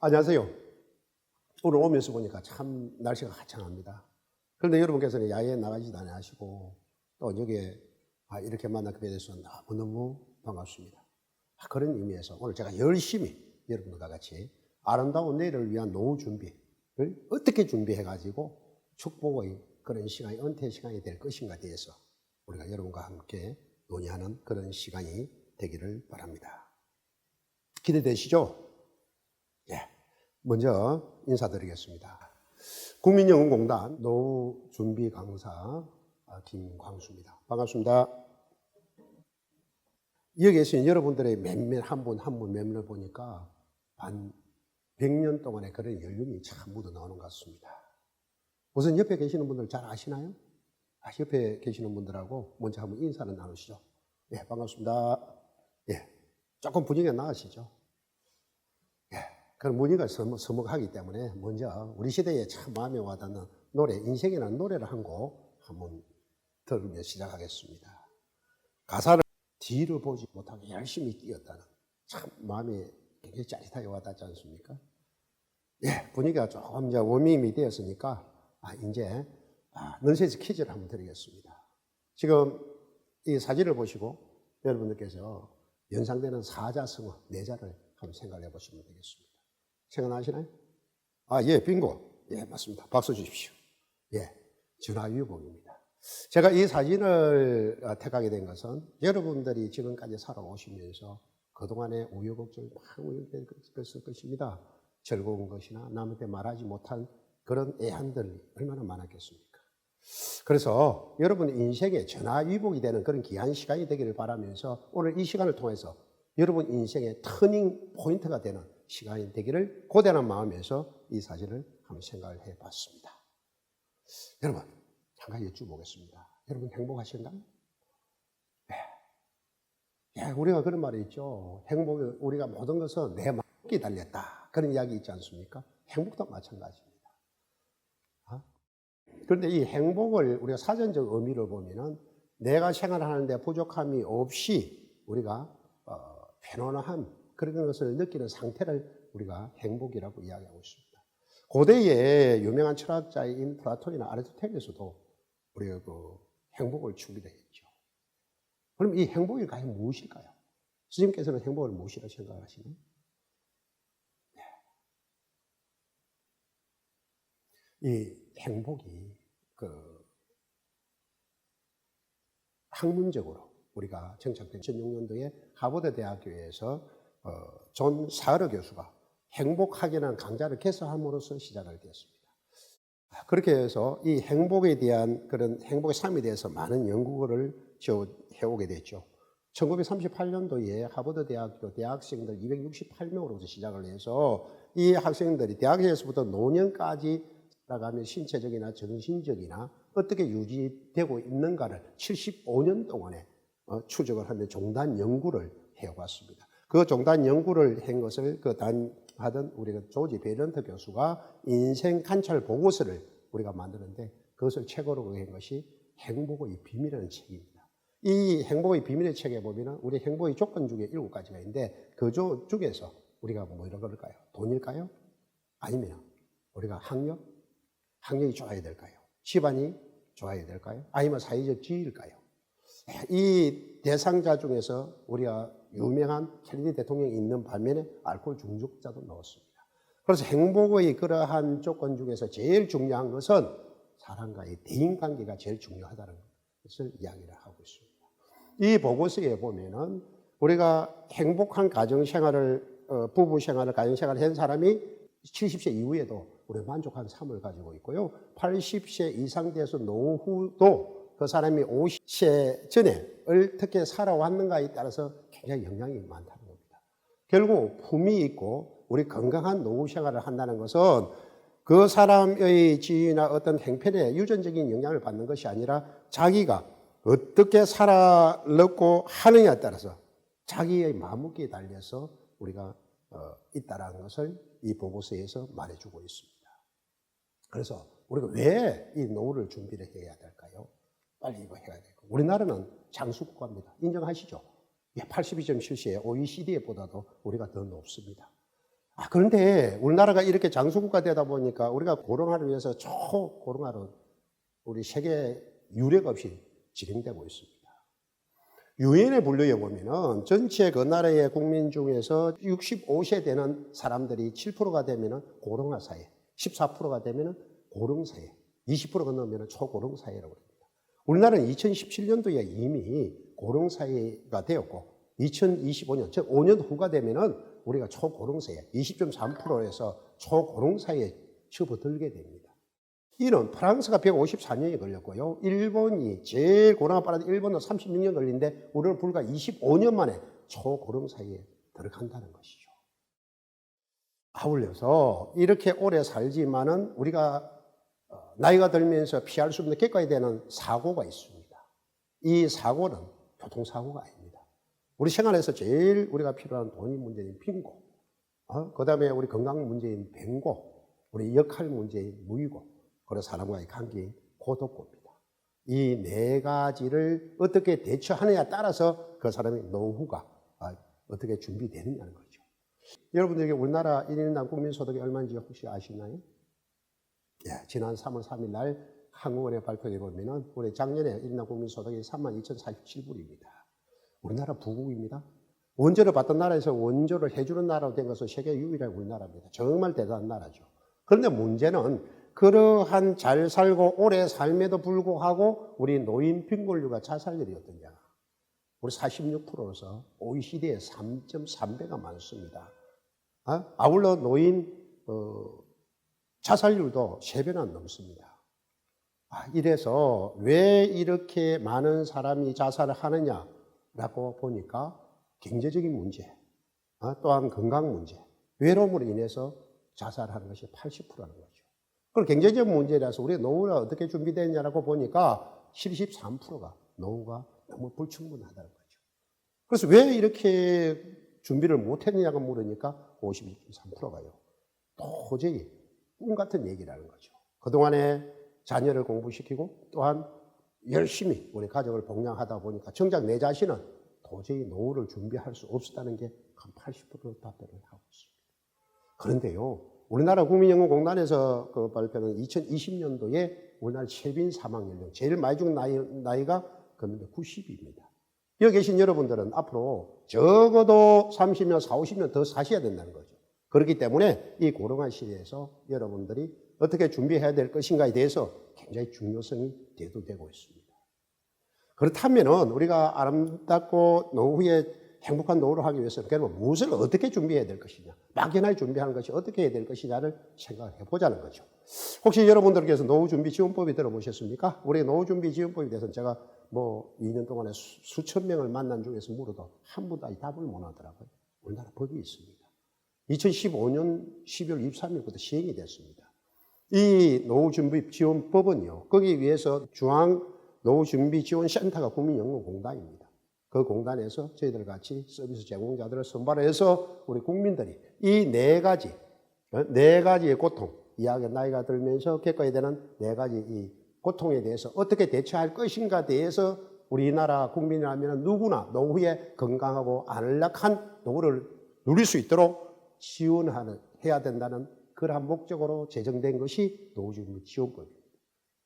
안녕하세요. 오늘 오면서 보니까 참 날씨가 화창합니다. 그런데 여러분께서는 야외에 나가지도 않으시고 또 여기에 이렇게 만나게 돼서 너무너무 반갑습니다. 그런 의미에서 오늘 제가 열심히 여러분과 같이 아름다운 내일을 위한 노후 준비를 어떻게 준비해가지고 축복의 그런 시간이 은퇴 시간이 될 것인가에 대해서 우리가 여러분과 함께 논의하는 그런 시간이 되기를 바랍니다. 기대되시죠? 예. 먼저 인사드리겠습니다. 국민연금공단 노후준비 강사 김광수입니다. 반갑습니다. 여기 계신 여러분들의 몇몇 한 분 한 분 몇몇을 보니까 한 100년 동안의 그런 연륜이 참 묻어 나오는 것 같습니다. 우선 옆에 계시는 분들 잘 아시나요? 옆에 계시는 분들하고 먼저 한번 인사를 나누시죠. 예, 반갑습니다. 예, 조금 분위기가 나으시죠? 예, 그런 분위기가 서먹하기 때문에 먼저 우리 시대에 참 마음에 와닿는 노래, 인생이라는 노래를 한 곡 한번 들으며 시작하겠습니다. 가사를 뒤를 보지 못하고 열심히 뛰었다는 참 마음이 굉장히 짜릿하게 와닿지 않습니까? 예, 분위기가 조금 이제 워밍이 되었으니까 이제 넌센스 퀴즈를 한번 드리겠습니다. 지금 이 사진을 보시고 여러분들께서 연상되는 사자성어, 네자를 한번 생각해 보시면 되겠습니다. 생각나시나요? 예, 빙고. 예, 맞습니다. 박수 주십시오. 예, 전화위복입니다. 제가 이 사진을 택하게 된 것은 여러분들이 지금까지 살아오시면서 그동안의 우여곡절 많이 우여곡절했을 것입니다. 즐거운 것이나 남한테 말하지 못한 그런 애한들이 얼마나 많았겠습니까? 그래서 여러분 인생의 전화위복이 되는 그런 귀한 시간이 되기를 바라면서 오늘 이 시간을 통해서 여러분 인생의 터닝 포인트가 되는 시간이 되기를 고대한 마음에서 이 사진을 한번 생각을 해봤습니다. 여러분, 잠깐 여쭤보겠습니다. 여러분 행복하신가요? 네. 예, 우리가 그런 말이 있죠. 행복이 우리가 모든 것은 내 마음에 달렸다. 그런 이야기 있지 않습니까? 행복도 마찬가지입니다. 그런데 이 행복을 우리가 사전적 의미를 보면은 내가 생활하는데 부족함이 없이 우리가 편안함 그런 것을 느끼는 상태를 우리가 행복이라고 이야기하고 있습니다. 고대의 유명한 철학자인 플라톤이나 아리스토텔레스도 우리가 그 행복을 추구를 했죠. 그럼 이 행복이 과연 무엇일까요? 스님께서는 행복을 무엇이라고 생각하시나요? 이 행복이 학문적으로 우리가 정착된 2006년도에 하버드 대학교에서 존 사흐르 교수가 행복학이라는 강좌를 개설함으로써 시작을 되었습니다. 그렇게 해서 이 행복에 대한 그런 행복의 삶에 대해서 많은 연구를 해오게 됐죠. 1938년도에 하버드 대학교 대학생들 268명으로부터 시작을 해서 이 학생들이 대학에서부터 노년까지 나가면 신체적이나 정신적이나 어떻게 유지되고 있는가를 75년 동안에 추적을 하며 종단 연구를 해왔습니다. 그 종단 연구를 한 것을 하던 우리가 조지 베런트 교수가 인생 관찰 보고서를 우리가 만드는데 그것을 책으로 한 것이 행복의 비밀이라는 책입니다. 이 행복의 비밀의 책에 보면 우리 행복의 조건 중에 7가지가 있는데 그 중에서 우리가 뭐라고 그럴까요? 돈일까요? 아니면 우리가 학력이 좋아야 될까요? 집안이 좋아야 될까요? 아니면 사회적 지위일까요? 이 대상자 중에서 우리가 유명한 케네디 대통령이 있는 반면에 알코올 중독자도 넣었습니다. 그래서 행복의 그러한 조건 중에서 제일 중요한 것은 사람과의 대인관계가 제일 중요하다는 것을 이야기를 하고 있습니다. 이 보고서에 보면은 우리가 행복한 가정생활을, 부부생활을, 가정생활을 한 사람이 70세 이후에도 우리 만족한 삶을 가지고 있고요. 80세 이상 돼서 노후도 그 사람이 50세 전에 어떻게 살아왔는가에 따라서 굉장히 영향이 많다는 겁니다. 결국 품이 있고 우리 건강한 노후 생활을 한다는 것은 그 사람의 지위나 어떤 행편에 유전적인 영향을 받는 것이 아니라 자기가 어떻게 살아먹고 하느냐에 따라서 자기의 마음먹기에 달려서 우리가 있다라는 것을 이 보고서에서 말해주고 있습니다. 그래서 우리가 왜 이 노후를 준비를 해야 될까요? 빨리 이거 해야 되고. 우리나라는 장수국가입니다. 인정하시죠? 82.7세 OECD보다도 우리가 더 높습니다. 그런데 우리나라가 이렇게 장수국가 되다 보니까 우리가 고령화를 위해서 초고령화로 우리 세계 유례가 없이 진행되고 있습니다. 유엔의 분류에 보면은 전체 그 나라의 국민 중에서 65세 되는 사람들이 7%가 되면은 고령화 사회, 14%가 되면은 고령 사회, 20%가 넘으면 초고령 사회라고 합니다. 우리나라는 2017년도에 이미 고령 사회가 되었고 2025년, 즉 5년 후가 되면은 우리가 초고령 사회, 20.3%에서 초고령 사회에 접어들게 됩니다. 이는 프랑스가 154년이 걸렸고요. 일본이 제일 고령화 빠른 일본은 36년 걸린데 우리는 불과 25년 만에 초고령 사회에 들어간다는 것이죠. 아울러서 이렇게 오래 살지만은 우리가 나이가 들면서 피할 수 없는 겪어야 되는 사고가 있습니다. 이 사고는 교통사고가 아닙니다. 우리 생활에서 제일 우리가 필요한 돈이 문제인 빈고, 그 다음에 우리 건강 문제인 병고, 우리 역할 문제인 무의고, 그리고 사람과의 관계인 고독고입니다. 이 네 가지를 어떻게 대처하느냐에 따라서 그 사람의 노후가 어떻게 준비되느냐는 거죠. 여러분들에게 우리나라 1인당 국민소득이 얼마인지 혹시 아시나요? 예, 지난 3월 3일 날 한국은행 발표에 보면은 우리 작년에 1인당 국민소득이 32,047불입니다. 우리나라 부국입니다. 원조를 받던 나라에서 원조를 해주는 나라로 된 것은 세계 유일한 우리나라입니다. 정말 대단한 나라죠. 그런데 문제는 그러한 잘 살고 오래 삶에도 불구하고 우리 노인 빈곤율과 자살률이 어떠냐. 우리 46%로서 OECD의 3.3배가 많습니다. 아울러 노인 자살률도 3배나 넘습니다. 이래서 왜 이렇게 많은 사람이 자살을 하느냐라고 보니까 경제적인 문제, 또한 건강 문제, 외로움으로 인해서 자살하는 것이 80%라는 거죠. 그럼 경제적 문제라서 우리 노후가 어떻게 준비되느냐라고 보니까 73%가 노후가 너무 불충분하다는 거죠. 그래서 왜 이렇게 준비를 못했느냐고 물으니까 52.3%가요. 도저히 꿈 같은 얘기라는 거죠. 그동안에 자녀를 공부시키고 또한 열심히 우리 가족을 봉양하다 보니까 정작 내 자신은 도저히 노후를 준비할 수 없었다는 게 한 80% 답변을 하고 있습니다. 그런데요, 우리나라 국민연금공단에서 그 발표는 2020년도에 우리나라 최빈 사망 연령, 제일 많이 죽은 나이가 90입니다. 여기 계신 여러분들은 앞으로 적어도 30년, 40년 더 사셔야 된다는 거죠. 그렇기 때문에 이 고령화 시대에서 여러분들이 어떻게 준비해야 될 것인가에 대해서 굉장히 중요성이 대두되고 있습니다. 그렇다면 우리가 아름답고 노후에 행복한 노후를 하기 위해서는 그러면 무엇을 어떻게 준비해야 될 것이냐, 막연하게 준비하는 것이 어떻게 해야 될 것이냐를 생각을 해보자는 거죠. 혹시 여러분들께서 노후준비지원법이 들어보셨습니까? 우리 노후준비지원법에 대해서는 제가 2년 동안에 수천 명을 만난 중에서 물어도 한 분도 답을 못 하더라고요. 우리나라 법이 있습니다. 2015년 12월 23일부터 시행이 됐습니다. 이 노후준비지원법은요, 거기 위해서 중앙노후준비지원센터가 국민연금공단입니다. 그 공단에서 저희들 같이 서비스 제공자들을 선발해서 우리 국민들이 이 네 가지의 고통, 이야기 나이가 들면서 겪어야 되는 네 가지 이 고통에 대해서 어떻게 대처할 것인가에 대해서 우리나라 국민이라면 누구나 노후에 건강하고 안락한 노후를 누릴 수 있도록 지원해야 된다는 그러한 목적으로 제정된 것이 노후준비지원법입니다.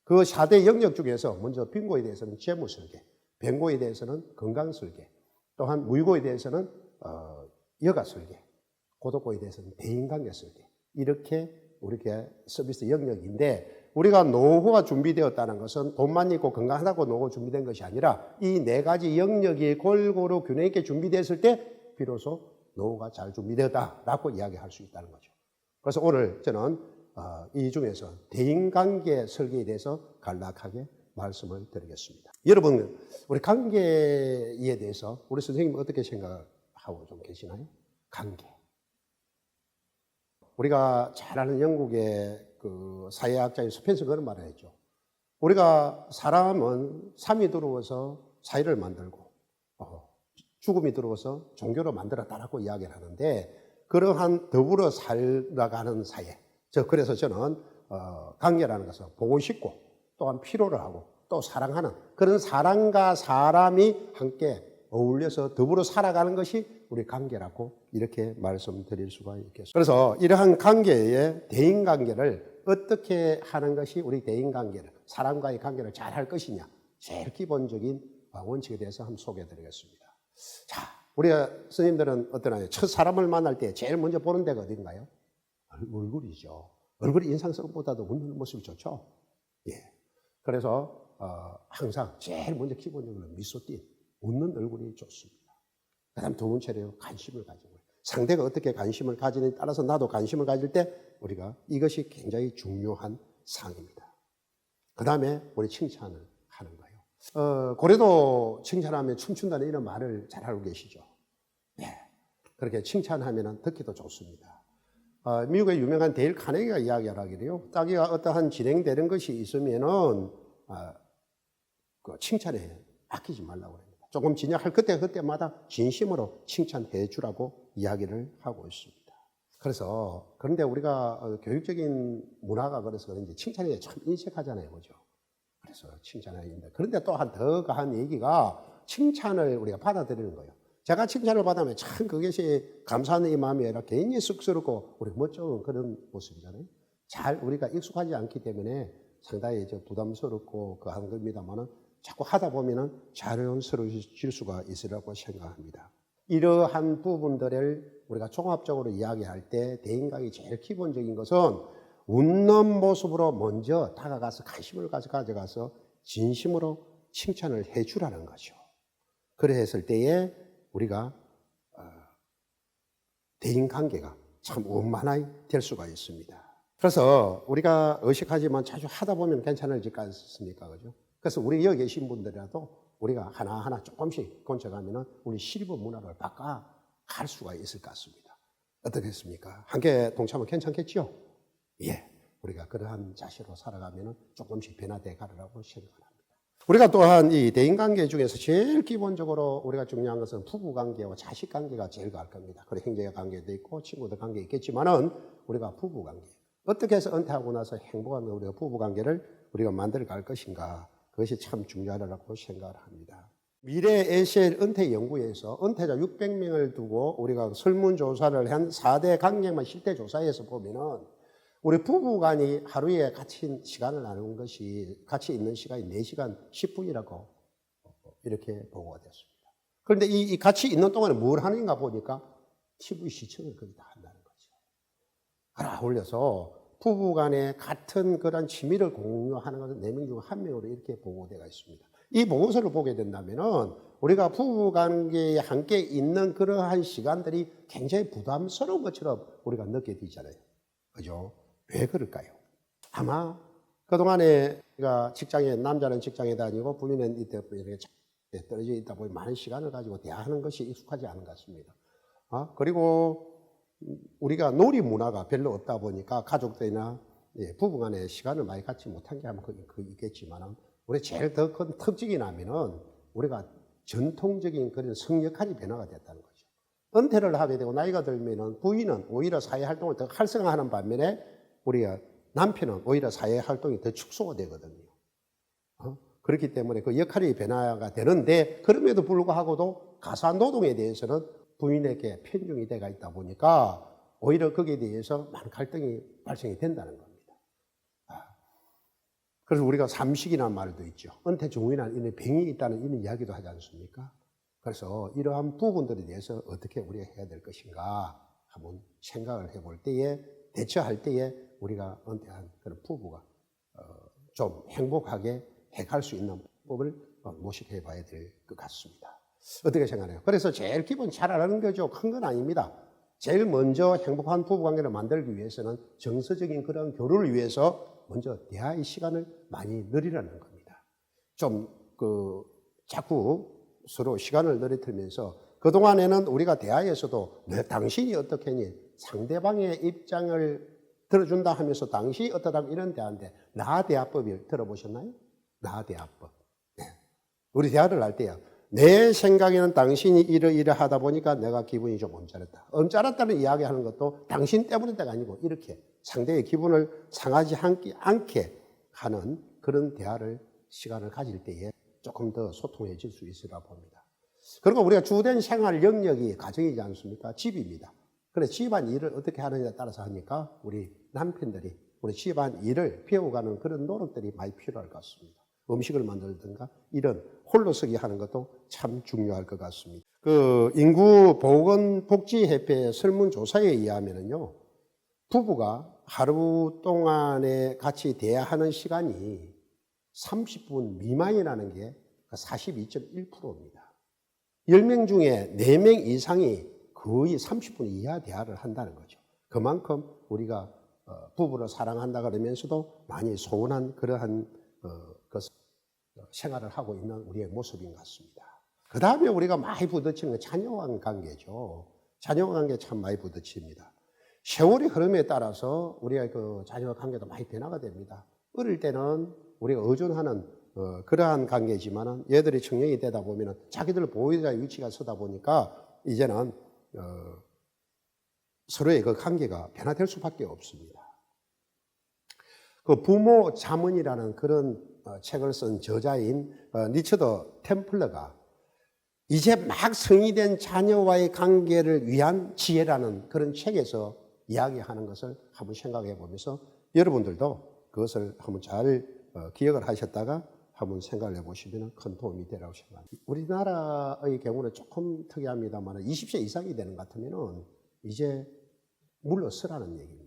그 4대 영역 중에서 먼저 빈고에 대해서는 재무설계, 병고에 대해서는 건강설계, 또한 무의고에 대해서는 여가설계, 고독고에 대해서는 대인관계설계, 이렇게 우리가 서비스 영역인데 우리가 노후가 준비되었다는 것은 돈만 있고 건강하다고 노후 준비된 것이 아니라 이 네 가지 영역이 골고루 균형 있게 준비됐을 때 비로소 노후가 잘 준비되었다라고 이야기할 수 있다는 거죠. 그래서 오늘 저는 이 중에서 대인관계 설계에 대해서 간략하게 말씀을 드리겠습니다. 여러분, 우리 관계에 대해서 우리 선생님은 어떻게 생각하고 좀 계시나요? 관계. 우리가 잘 아는 영국의 그 사회학자인 스펜서가 그런 말을 했죠. 우리가 사람은 삶이 들어와서 사회를 만들고 죽음이 들어와서 종교를 만들었다라고 이야기를 하는데 그러한 더불어 살아가는 사회. 그래서 저는 관계라는 것은 보고 싶고 또한 필요를 하고 또 사랑하는 그런 사람과 사람이 함께 어울려서 더불어 살아가는 것이 우리 관계라고 이렇게 말씀드릴 수가 있겠습니다. 그래서 이러한 관계의 대인관계를 어떻게 하는 것이 우리 대인관계를, 사람과의 관계를 잘 할 것이냐, 제일 기본적인 원칙에 대해서 한번 소개해드리겠습니다. 자, 우리 스님들은 어떠나요? 첫 사람을 만날 때 제일 먼저 보는 데가 어딘가요? 얼굴이죠. 얼굴이 인상성 것보다도 웃는 모습이 좋죠. 예. 그래서 항상 제일 먼저 기본적으로 미소 띤 웃는 얼굴이 좋습니다. 그 다음 두 번째로 관심을 가지고, 상대가 어떻게 관심을 가지느냐에 따라서 나도 관심을 가질 때 우리가 이것이 굉장히 중요한 사항입니다. 그 다음에 우리 칭찬을 하는 거예요. 고래도 칭찬하면 춤춘다는 이런 말을 잘 알고 계시죠? 네. 그렇게 칭찬하면 듣기도 좋습니다. 미국의 유명한 데일 카네기가 이야기하기로요, 자기가 어떠한 진행되는 것이 있으면은 그 칭찬에 아끼지 말라고 합니다. 조금 진행할 그때마다 진심으로 칭찬해 주라고 이야기를 하고 있습니다. 그래서 그런데 우리가 교육적인 문화가 그래서 그런지 칭찬에 참 인색하잖아요, 그죠? 그래서 칭찬하는데, 그런데 또 더 가한 얘기가 칭찬을 우리가 받아들이는 거예요. 제가 칭찬을 받으면 참 그것이 감사하는 이 마음이 아니라 괜히 쑥스럽고 우리 멋쩍은 그런 모습이잖아요. 잘 우리가 익숙하지 않기 때문에 상당히 부담스럽고 한 겁니다만은 자꾸 하다 보면은 자연스러워질 수가 있으라고 생각합니다. 이러한 부분들을 우리가 종합적으로 이야기할 때 대인관계 제일 기본적인 것은 웃는 모습으로 먼저 다가가서 관심을 가져가서 진심으로 칭찬을 해주라는 거죠. 그래 했을 때에 우리가 대인관계가 참 원만하게 될 수가 있습니다. 그래서 우리가 의식하지만 자주 하다 보면 괜찮을지 않습니까? 그죠? 그래서 우리 여기 계신 분들이라도 우리가 하나하나 조금씩 건져가면 우리 실버 문화를 바꿔갈 수가 있을 것 같습니다. 어떻겠습니까? 함께 동참하면 괜찮겠죠? 예. 우리가 그러한 자세로 살아가면 조금씩 변화되어 가려고 생각합니다. 우리가 또한 이 대인관계 중에서 제일 기본적으로 우리가 중요한 것은 부부관계와 자식관계가 제일 가할 겁니다. 그리고 형제 관계도 있고 친구들 관계 있겠지만은 우리가 부부관계. 어떻게 해서 은퇴하고 나서 행복한 우리가 부부관계를 우리가 만들어 갈 것인가. 그것이 참 중요하다고 생각을 합니다. 미래 에셀 은퇴 연구에서 은퇴자 600명을 두고 우리가 설문조사를 한 4대 관계만 실태조사에서 보면은 우리 부부간이 하루에 같이 시간을 나누는 것이 같이 있는 시간이 4시간 10분이라고 이렇게 보고가 됐습니다. 그런데 이 같이 있는 동안에 뭘 하는가 보니까 TV 시청을 거의 다 한다는 거죠. 하나 올려서 부부간에 같은 그런 취미를 공유하는 것은 4명 중 1명으로 이렇게 보고되어 있습니다. 이 보고서를 보게 된다면은 우리가 부부관계에 함께 있는 그러한 시간들이 굉장히 부담스러운 것처럼 우리가 느껴지잖아요. 그죠? 왜 그럴까요? 아마 그동안에 우리가 직장에, 남자는 직장에 다니고 부인은 이렇게 떨어져 있다 보니 많은 시간을 가지고 대화하는 것이 익숙하지 않은 것 같습니다. 그리고 우리가 놀이 문화가 별로 없다 보니까 가족들이나 부부간에 시간을 많이 갖지 못한 게 아마 그 있겠지만 우리 제일 더 큰 특징이 나면은 우리가 전통적인 그런 성역할이 변화가 됐다는 거죠. 은퇴를 하게 되고 나이가 들면은 부인은 오히려 사회 활동을 더 활성화하는 반면에 우리가 남편은 오히려 사회 활동이 더 축소가 되거든요. 그렇기 때문에 그 역할이 변화가 되는데 그럼에도 불구하고도 가사 노동에 대해서는 부인에게 편중이 돼가 있다 보니까 오히려 거기에 대해서 많은 갈등이 발생이 된다는 겁니다. 그래서 우리가 삼식이라는 말도 있죠. 은퇴 중이라는 이런 병이 있다는 이런 이야기도 하지 않습니까? 그래서 이러한 부분들에 대해서 어떻게 우리가 해야 될 것인가 한번 생각을 해볼 때에 대처할 때에 우리가 은퇴한 그런 부부가 좀 행복하게 해갈 수 있는 법을 모색해 봐야 될 것 같습니다. 어떻게 생각해요? 그래서 제일 기본 잘 알아는 거죠. 큰 건 아닙니다. 제일 먼저 행복한 부부관계를 만들기 위해서는 정서적인 그런 교류를 위해서 먼저 대화의 시간을 많이 늘리라는 겁니다. 좀 자꾸 서로 시간을 늘리면서 그동안에는 우리가 대화에서도 당신이 어떻게 했니? 상대방의 입장을 들어준다 하면서 당신이 어떠다고 이런 대화인데 나대화법을 들어보셨나요? 나대화법. 네. 우리 대화를 할 때요. 내 생각에는 당신이 이러하다 보니까 내가 기분이 좀 언짢았다. 언짢았다는 이야기하는 것도 당신 때문인데가 아니고 이렇게 상대의 기분을 상하지 않게 하는 그런 대화를 시간을 가질 때에 조금 더 소통해질 수 있으리라 봅니다. 그리고 우리가 주된 생활 영역이 가정이지 않습니까? 집입니다. 그래서 집안 일을 어떻게 하느냐에 따라서 하니까 우리 남편들이 우리 집안 일을 배워가는 그런 노력들이 많이 필요할 것 같습니다. 음식을 만들든가 이런 홀로서기 하는 것도 참 중요할 것 같습니다. 그 인구보건복지협회의 설문조사에 의하면요, 부부가 하루 동안에 같이 대화하는 시간이 30분 미만이라는 게 42.1%입니다. 10명 중에 4명 이상이 거의 30분 이하 대화를 한다는 거죠. 그만큼 우리가 부부를 사랑한다 그러면서도 많이 소원한 그러한 생활을 하고 있는 우리의 모습인 것 같습니다. 그 다음에 우리가 많이 부딪히는 건 자녀와의 관계죠. 자녀와 관계 참 많이 부딪힙니다. 세월의 흐름에 따라서 우리가 그 자녀와 관계도 많이 변화가 됩니다. 어릴 때는 우리가 의존하는 그러한 관계지만은 얘들이 청년이 되다 보면은 자기들 보호자의 위치가 서다 보니까 이제는 서로의 그 관계가 변화될 수밖에 없습니다. 그 부모 자문이라는 그런 책을 쓴 저자인 리처드 템플러가 이제 막 성이 된 자녀와의 관계를 위한 지혜라는 그런 책에서 이야기하는 것을 한번 생각해 보면서 여러분들도 그것을 한번 잘 기억을 하셨다가 한번 생각을 해보시면 큰 도움이 되라고 생각합니다. 우리나라의 경우는 조금 특이합니다만 20세 이상이 되는 것 같으면 이제 물러서라는 얘기입니다.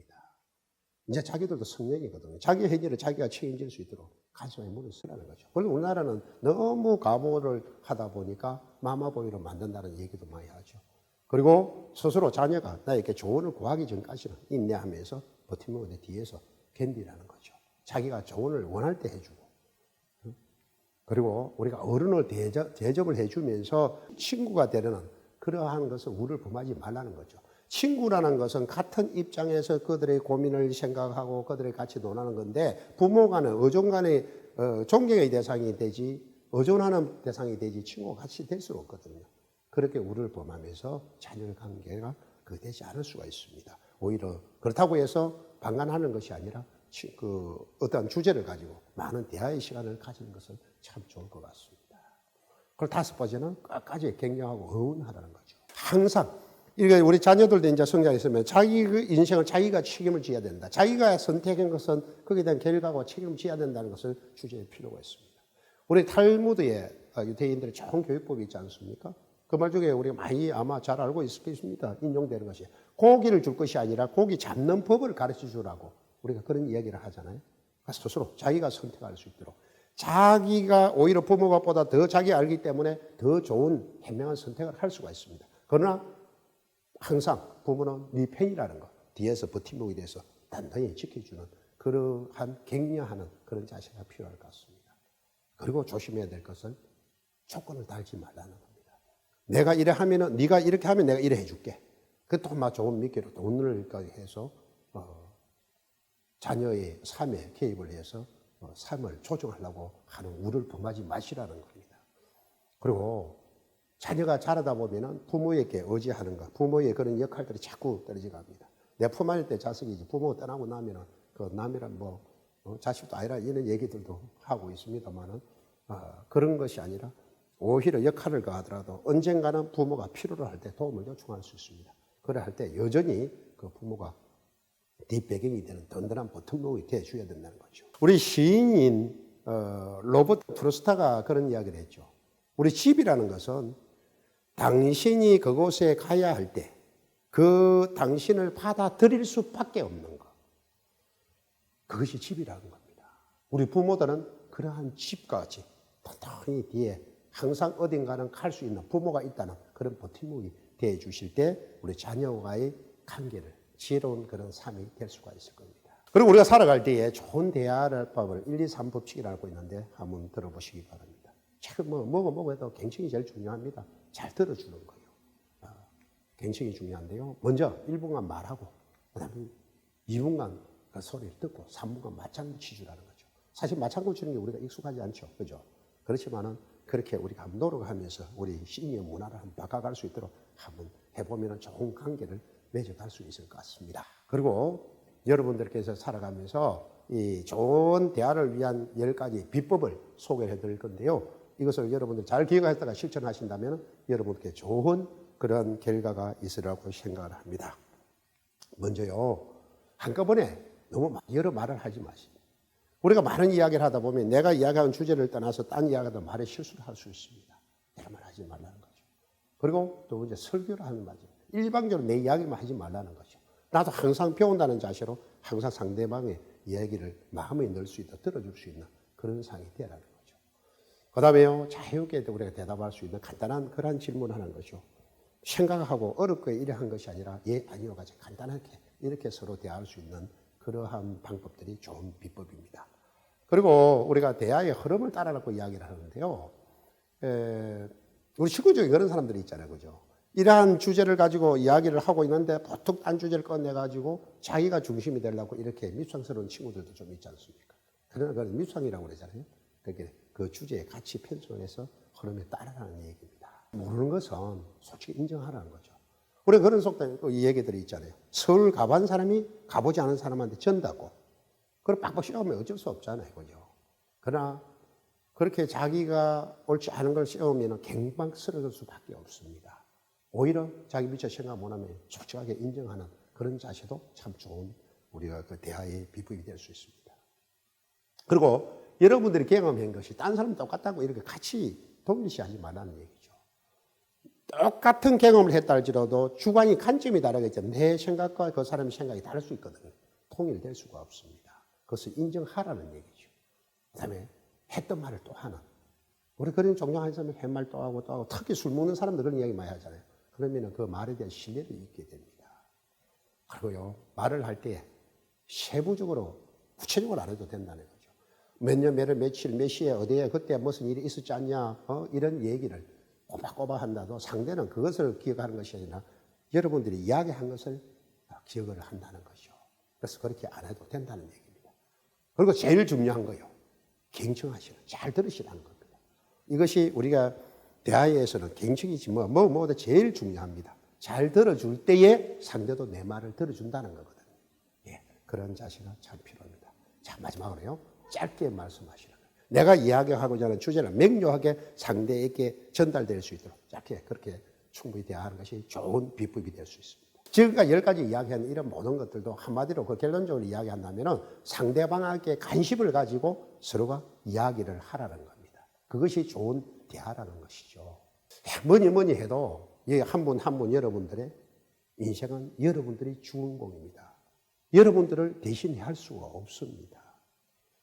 이제 자기들도 성년이거든요. 자기 행위를 자기가 책임질 수 있도록 간소하게 물러서라는 거죠. 그리고 우리나라는 너무 가보를 하다 보니까 마마보이로 만든다는 얘기도 많이 하죠. 그리고 스스로 자녀가 나에게 조언을 구하기 전까지는 인내하면서 버티면 내 뒤에서 견디라는 거죠. 자기가 조언을 원할 때 해주고, 그리고 우리가 어른을 대접을 해주면서 친구가 되려는 그러한 것을 우를 범하지 말라는 거죠. 친구라는 것은 같은 입장에서 그들의 고민을 생각하고 그들이 같이 논하는 건데, 부모 간의 의존 간의 존경의 대상이 되지 의존하는 대상이 되지 친구가 같이 될 수가 없거든요. 그렇게 우를 범하면서 자녀 관계가 되지 않을 수가 있습니다. 오히려 그렇다고 해서 방관하는 것이 아니라 어떠한 주제를 가지고 많은 대화의 시간을 가지는 것은 참 좋을 것 같습니다. 그리고 다섯 번째는 끝까지 격려하고 응원하라는 거죠. 항상 이게 우리 자녀들도 이제 성장했으면 자기 인생을 자기가 책임을 져야 된다. 자기가 선택한 것은 거기에 대한 결과와 책임을 져야 된다는 것을 주제할 필요가 있습니다. 우리 탈무드에 유대인들의 좋은 교육법이 있지 않습니까? 그 말 중에 우리가 많이 아마 잘 알고 있을 것입니다. 인용되는 것이. 고기를 줄 것이 아니라 고기 잡는 법을 가르쳐 주라고 우리가 그런 이야기를 하잖아요. 스스로 자기가 선택할 수 있도록. 자기가 오히려 부모보다 더 자기 알기 때문에 더 좋은 현명한 선택을 할 수가 있습니다. 그러나 항상 부모는 네 편이라는 것, 뒤에서 버팀목이 돼서 단단히 지켜주는 그러한 격려하는 그런 자세가 필요할 것 같습니다. 그리고 조심해야 될 것은 조건을 달지 말라는 겁니다. 내가 이래 하면은 네가 이렇게 하면 내가 이래 해줄게. 그것도 막 좋은 미끼로 돈을까지 해서 자녀의 삶에 개입을 해서 삶을 조정하려고 하는 우를 범하지 마시라는 겁니다. 그리고 자녀가 자라다 보면은 부모에게 의지하는 것, 부모의 그런 역할들이 자꾸 떨어져 갑니다. 내 품 안일 때 자식이지 부모 떠나고 나면은 그 남이란 자식도 아니라 이런 얘기들도 하고 있습니다만은 그런 것이 아니라 오히려 역할을 가하더라도 언젠가는 부모가 필요로 할 때 도움을 요청할 수 있습니다. 그래 할 때 여전히 그 부모가 뒷배경이 되는 든든한 버팀목이 되어줘야 된다는 거죠. 우리 시인인 로버트 프루스트가 그런 이야기를 했죠. 우리 집이라는 것은 당신이 그곳에 가야 할 때 그 당신을 받아들일 수밖에 없는 것. 그것이 집이라는 겁니다. 우리 부모들은 그러한 집같이 튼튼히 뒤에 항상 어딘가는 갈 수 있는 부모가 있다는 그런 버팀목이 되어 주실 때 우리 자녀와의 관계를 지혜로운 그런 삶이 될 수가 있을 겁니다. 그리고 우리가 살아갈 때에 좋은 대화를 법을 1, 2, 3 법칙이라고 있는데 한번 들어보시기 바랍니다. 지금 뭐해도 갱신이 제일 중요합니다. 잘 들어주는 거예요. 갱신이 중요한데요. 먼저 1분간 말하고 그다음에 2분간 그 소리를 듣고 3분간 맞장구 치주라는 거죠. 사실 맞장구 치는 게 우리가 익숙하지 않죠. 그죠? 그렇지만은 그렇게 우리가 한번 노력하면서 우리 심리의 문화를 한번 바꿔갈 수 있도록 한번 해보면 좋은 관계를 맺어갈 수 있을 것 같습니다. 그리고 여러분들께서 살아가면서 이 좋은 대화를 위한 10가지 비법을 소개해 드릴 건데요. 이것을 여러분들 잘 기억하셨다가 실천하신다면 여러분께 좋은 그런 결과가 있으리라고 생각을 합니다. 먼저요, 한꺼번에 너무 여러 말을 하지 마시고, 우리가 많은 이야기를 하다 보면 내가 이야기하는 주제를 떠나서 딴 이야기하다 말에 실수를 할 수 있습니다. 이런 말 하지 말라는 거죠. 그리고 또 이제 설교를 하는 말이죠. 일방적으로 내 이야기만 하지 말라는 거죠. 나도 항상 배운다는 자세로 항상 상대방의 이야기를 마음에 넣을 수 있다, 들어줄 수 있는 그런 상황이 되라는 거죠. 그 다음에요, 자유롭게 우리가 대답할 수 있는 간단한 그런 질문을 하는 거죠. 생각하고 어렵게 이래 한 것이 아니라 예, 아니요가 간단하게 이렇게 서로 대화할 수 있는 그러한 방법들이 좋은 비법입니다. 그리고 우리가 대화의 흐름을 따라가고 이야기를 하는데요. 우리 친구 중에 그런 사람들이 있잖아요. 그죠? 이러한 주제를 가지고 이야기를 하고 있는데 보통 딴 주제를 꺼내가지고 자기가 중심이 되려고 이렇게 밉상스러운 친구들도 좀 있지 않습니까? 그러나 그걸 밉상이라고 그러잖아요. 그게 그 주제에 같이 편성을 해서 흐름에 따라가는 얘기입니다. 모르는 것은 솔직히 인정하라는 거죠. 우리가 그런 속담, 이 얘기들이 있잖아요. 서울 가본 사람이 가보지 않은 사람한테 전다고. 그걸 빡빡 씌우면 어쩔 수 없잖아요. 그죠? 그러나 그렇게 자기가 옳지 않은 걸 씌우면 갱박스러울 수밖에 없습니다. 오히려 자기 미처 생각 못하면 솔직하게 인정하는 그런 자세도 참 좋은 우리가 그 대화의 비법이 될 수 있습니다. 그리고 여러분들이 경험한 것이 딴 사람 똑같다고 이렇게 같이 동일시하지 말라는 얘기죠. 똑같은 경험을 했다 할지라도 주관이 관점이 다르겠죠. 내 생각과 그 사람의 생각이 다를 수 있거든요. 통일될 수가 없습니다. 그것을 인정하라는 얘기죠. 그 다음에 했던 말을 또 하는. 우리 그런 존경하는 사람이 햇말 또 하고 또 하고, 특히 술 먹는 사람들 그런 이야기 많이 하잖아요. 그러면 그 말에 대한 신뢰를 잊게 됩니다. 그리고요, 말을 할 때 세부적으로 구체적으로 안 해도 된다는 거죠. 몇 년, 몇 월, 며칠, 몇 시에, 어디에, 그때 무슨 일이 있었지 않냐, 이런 얘기를 꼬박꼬박 한다도 상대는 그것을 기억하는 것이 아니라 여러분들이 이야기한 것을 기억을 한다는 거죠. 그래서 그렇게 안 해도 된다는 얘기입니다. 그리고 제일 중요한 거요, 경청하시는, 잘 들으시라는 겁니다. 이것이 우리가 대화에서는 경청이지 뭐보다 제일 중요합니다. 잘 들어줄 때에 상대도 내 말을 들어준다는 거거든요. 예, 그런 자세가 참 필요합니다. 자, 마지막으로요, 짧게 말씀하시는 거예요. 내가 이야기하고자 하는 주제를 명료하게 상대에게 전달될 수 있도록 짧게 그렇게 충분히 대화하는 것이 좋은 비법이 될 수 있습니다. 지금까지 10가지 이야기한 이런 모든 것들도 한마디로 그 결론적으로 이야기한다면 상대방에게 관심을 가지고 서로가 이야기를 하라는 겁니다. 그것이 좋은 대화라는 것이죠. 뭐니 해도 한 분 한 분 여러분들의 인생은 여러분들이 주인공입니다. 여러분들을 대신해 할 수가 없습니다.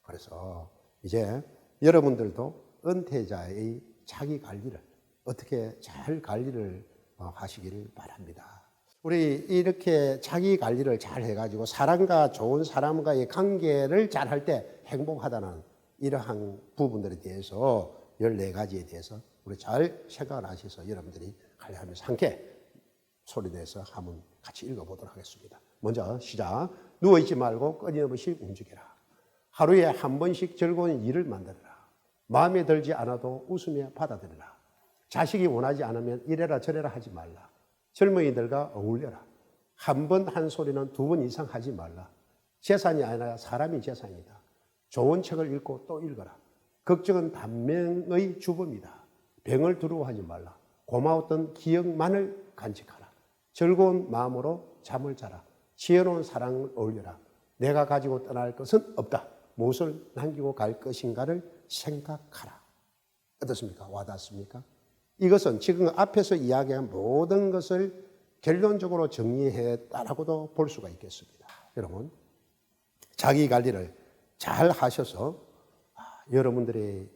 그래서 이제 여러분들도 은퇴자의 자기 관리를 어떻게 잘 관리를 하시기를 바랍니다. 우리 이렇게 자기 관리를 잘 해가지고 사람과 좋은 사람과의 관계를 잘 할 때 행복하다는 이러한 부분들에 대해서 14가지에 대해서 우리 잘 생각을 하셔서 여러분들이 관리하면서 함께 소리내서 한번 같이 읽어보도록 하겠습니다. 먼저 시작. 누워있지 말고 끊임없이 움직여라. 하루에 한 번씩 즐거운 일을 만들어라. 마음에 들지 않아도 웃으며 받아들여라. 자식이 원하지 않으면 이래라 저래라 하지 말라. 젊은이들과 어울려라. 한 번 한 소리는 2번 이상 하지 말라. 재산이 아니라 사람이 재산이다. 좋은 책을 읽고 또 읽어라. 걱정은 단명의 주범이다. 병을 두려워하지 말라. 고마웠던 기억만을 간직하라. 즐거운 마음으로 잠을 자라. 지혜로운 사랑을 어울려라. 내가 가지고 떠날 것은 없다. 무엇을 남기고 갈 것인가를 생각하라. 어떻습니까? 와닿습니까? 이것은 지금 앞에서 이야기한 모든 것을 결론적으로 정리했다라고도 볼 수가 있겠습니다. 여러분, 자기 관리를 잘 하셔서 여러분들의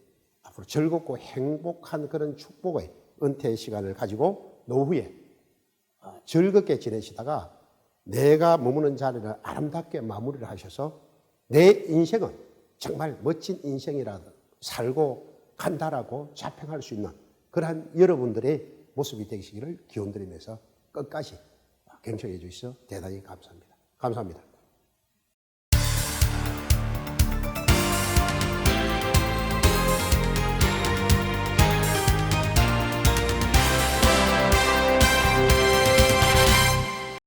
앞으로 즐겁고 행복한 그런 축복의 은퇴 시간을 가지고 노후에 즐겁게 지내시다가 내가 머무는 자리를 아름답게 마무리를 하셔서 내 인생은 정말 멋진 인생이라도 살고 간다라고 자평할 수 있는 그러한 여러분들의 모습이 되시기를 기원드리면서 끝까지 경청해 주셔서 대단히 감사합니다. 감사합니다.